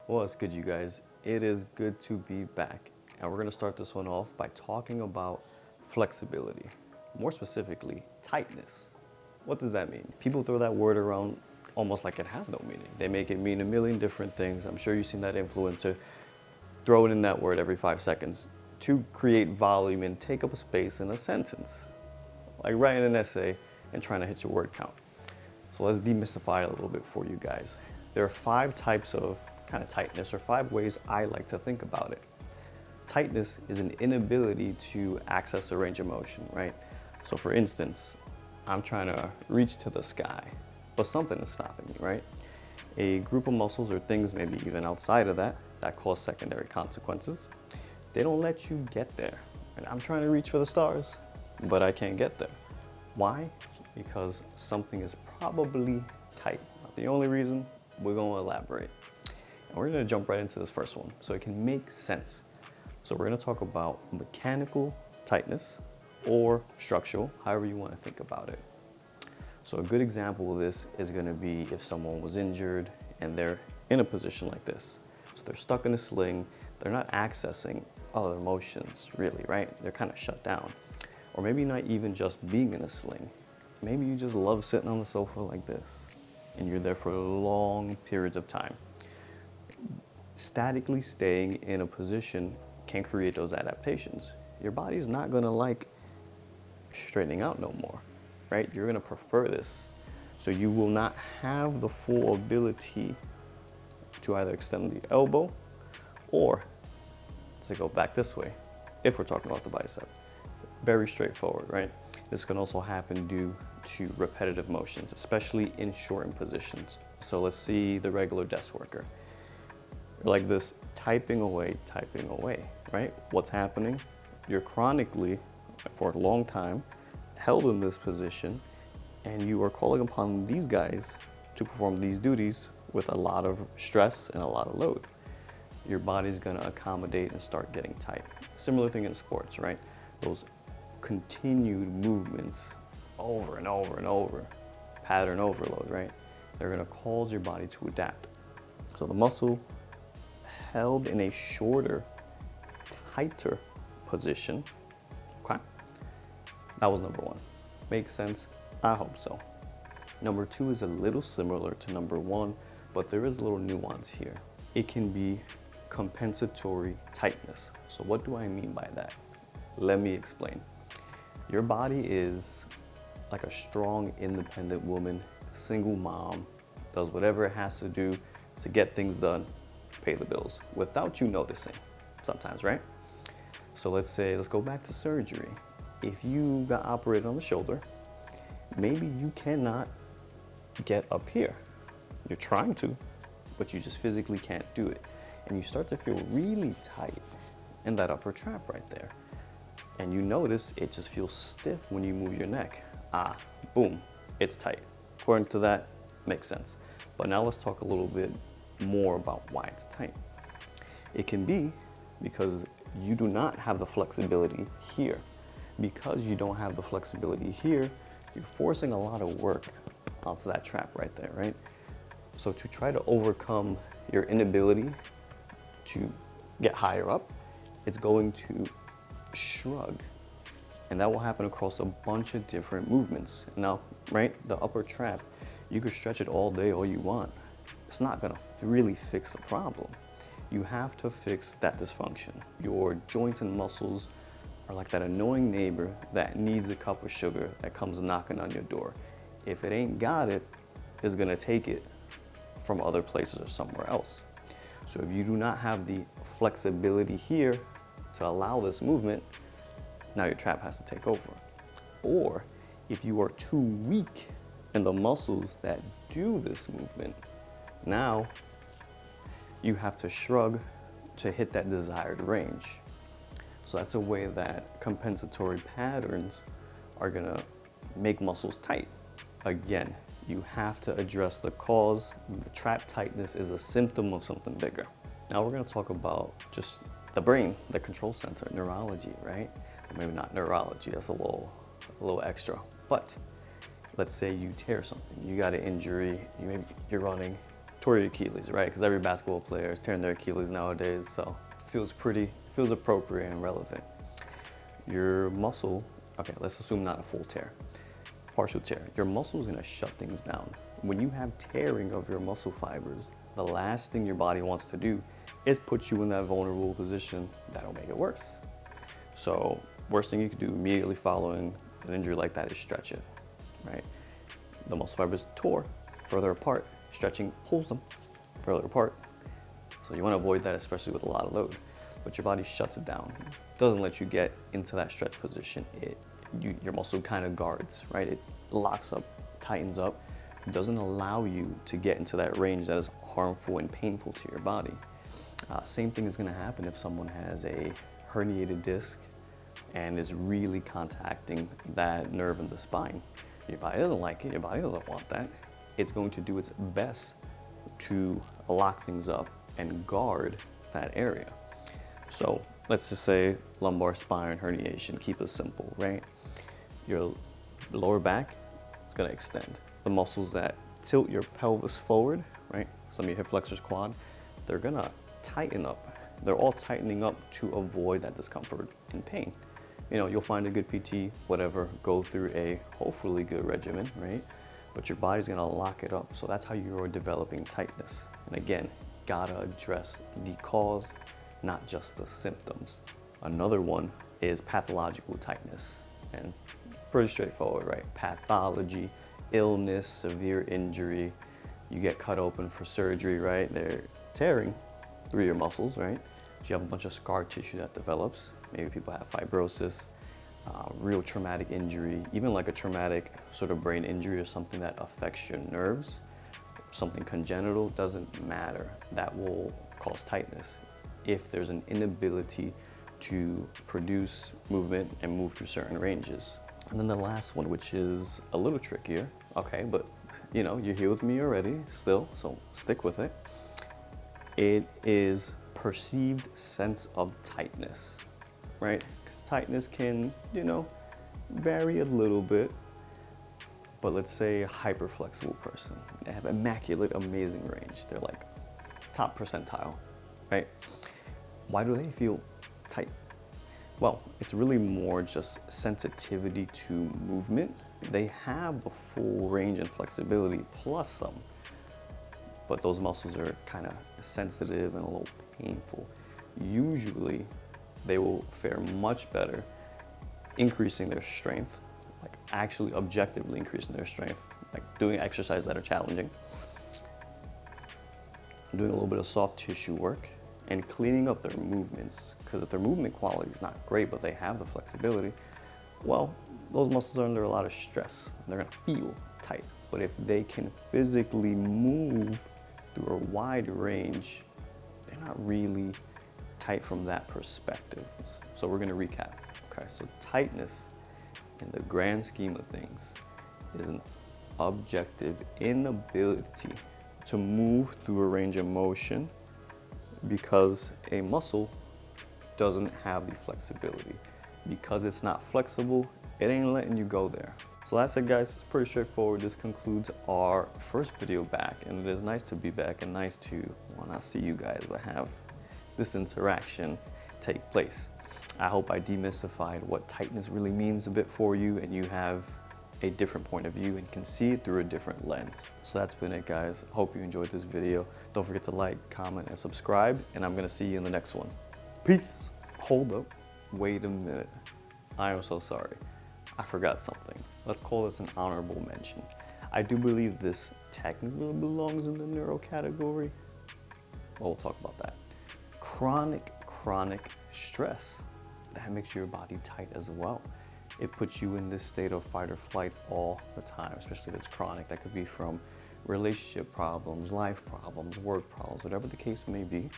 What's good, you guys? It is good to be back. And we're going to start this one off by talking about flexibility. More specifically, tightness. What does that mean? People throw that word around almost like it has no meaning. They make it mean a million different things. I'm sure you've seen that influencer throw in that word every 5 seconds to create volume and take up space in a sentence. Like writing an essay and trying to hit your word count. So let's demystify it a little bit for you guys. There are 5 types of kind of tightness, or 5 ways I like to think about it. Tightness is an inability to access a range of motion, right? So for instance, I'm trying to reach to the sky, but something is stopping me, right? A group of muscles or things, maybe even outside of that cause secondary consequences. They don't let you get there. And I'm trying to reach for the stars, but I can't get there. Why? Because something is probably tight. Not the only reason. We're going to elaborate. And we're going to jump right into this first one so it can make sense. So we're going to talk about mechanical tightness or structural, however you want to think about it. So a good example of this is going to be if someone was injured and they're in a position like this. So they're stuck in a sling, they're not accessing other motions really, right? They're kind of shut down. Or maybe not even just being in a sling. Maybe you just love sitting on the sofa like this and you're there for long periods of time. Statically staying in a position can create those adaptations. Your body's not gonna like straightening out no more, right? You're gonna prefer this. So you will not have the full ability to either extend the elbow or to go back this way, if we're talking about the bicep. Very straightforward, right? This can also happen due to repetitive motions, especially in shortened positions. So let's see the regular desk worker. Like this, typing away, right? What's happening? You're chronically, for a long time, held in this position, and you are calling upon these guys to perform these duties with a lot of stress and a lot of load. Your body's gonna accommodate and start getting tight. Similar thing in sports, right? Those continued movements over and over and over, pattern overload, right? They're gonna cause your body to adapt. So the muscle held in a shorter, tighter position, okay? That was number 1. Makes sense? I hope so. Number 2 is a little similar to number 1, but there is a little nuance here. It can be compensatory tightness. So what do I mean by that? Let me explain. Your body is like a strong, independent woman, single mom, does whatever it has to do to get things done, pay the bills, without you noticing sometimes, right? So let's go back to surgery. If you got operated on the shoulder, maybe you cannot get up here. You're trying to, but you just physically can't do it. And you start to feel really tight in that upper trap right there. And you notice it just feels stiff when you move your neck. Boom, it's tight. According to that, makes sense. But now let's talk a little bit more about why it's tight. It can be because you do not have the flexibility here. Because you don't have the flexibility here, you're forcing a lot of work onto that trap right there, right? So to try to overcome your inability to get higher up, it's going to shrug. And that will happen across a bunch of different movements. Now, right, the upper trap, you could stretch it all day, all you want. It's not gonna really fix the problem. You have to fix that dysfunction. Your joints and muscles are like that annoying neighbor that needs a cup of sugar that comes knocking on your door. If it ain't got it, it's gonna take it from other places or somewhere else. So if you do not have the flexibility here to allow this movement, now your trap has to take over. Or if you are too weak in the muscles that do this movement, now you have to shrug to hit that desired range. So that's a way that compensatory patterns are gonna make muscles tight. Again, you have to address the cause. The trap tightness is a symptom of something bigger. Now we're gonna talk about just the brain, the control center, neurology, right? Or maybe not neurology, that's a little extra. But let's say you tear something, you got an injury, you're running tore your Achilles, right? Because every basketball player is tearing their Achilles nowadays, so feels appropriate and relevant. Your muscle, okay, let's assume not a full tear, partial tear. Your muscle is gonna shut things down. When you have tearing of your muscle fibers, the last thing your body wants to do is put you in that vulnerable position that'll make it worse. So worst thing you can do immediately following an injury like that is stretch it, right? The muscle fibers tore further apart, stretching pulls them further apart. So you want to avoid that, especially with a lot of load. But your body shuts it down, doesn't let you get into that stretch position. Your muscle kind of guards, right? It locks up, tightens up, doesn't allow you to get into that range that is harmful and painful to your body. Same thing is going to happen if someone has a herniated disc and is really contacting that nerve in the spine. Your body doesn't like it, your body doesn't want that. It's going to do its best to lock things up and guard that area. So let's just say lumbar spine herniation, keep it simple, right? Your lower back is gonna extend. The muscles that tilt your pelvis forward, right? Some of your hip flexors, quad, they're gonna tighten up. They're all tightening up to avoid that discomfort and pain. You know, you'll find a good PT, whatever, go through a hopefully good regimen, right? But your body's gonna lock it up. So that's how you're developing tightness. And again, gotta address the cause, not just the symptoms. Another one is pathological tightness. And pretty straightforward, right? Pathology, illness, severe injury. You get cut open for surgery, right? They're tearing through your muscles, right? So you have a bunch of scar tissue that develops. Maybe people have fibrosis, real traumatic injury, even like a traumatic sort of brain injury or something that affects your nerves. Something congenital, doesn't matter. That will cause tightness if there's an inability to produce movement and move through certain ranges. And then the last one, which is a little trickier, okay, but you know, you're here with me already still, so stick with it. It is perceived sense of tightness, right? Because tightness can, you know, vary a little bit. But let's say a hyper flexible person, they have immaculate, amazing range. They're like top percentile, right? Why do they feel tight? Well, it's really more just sensitivity to movement. They have the full range and flexibility plus some, but those muscles are kind of sensitive and a little painful. Usually, they will fare much better increasing their strength, like actually objectively increasing their strength, like doing exercises that are challenging, doing a little bit of soft tissue work, and cleaning up their movements. Because if their movement quality is not great, but they have the flexibility, well, those muscles are under a lot of stress. They're gonna feel tight. But if they can physically move through a wide range, they're not really tight from that perspective. So we're gonna recap. Okay, so tightness in the grand scheme of things is an objective inability to move through a range of motion because a muscle doesn't have the flexibility. Because it's not flexible, it ain't letting you go there. So that's it, guys. It's pretty straightforward. This concludes our first video back, and it is nice to be back and nice to, well, not see you guys, but have this interaction take place. I hope I demystified what tightness really means a bit for you, and you have a different point of view and can see it through a different lens. So that's been it, guys. Hope you enjoyed this video. Don't forget to like, comment, and subscribe, and I'm gonna see you in the next one. Peace. Hold up. Wait a minute. I am so sorry. I forgot something. Let's call this an honorable mention. I do believe this technically belongs in the neuro category. Well, we'll talk about that. Chronic stress. That makes your body tight as well. It puts you in this state of fight or flight all the time, especially if it's chronic. That could be from relationship problems, life problems, work problems, whatever the case may be.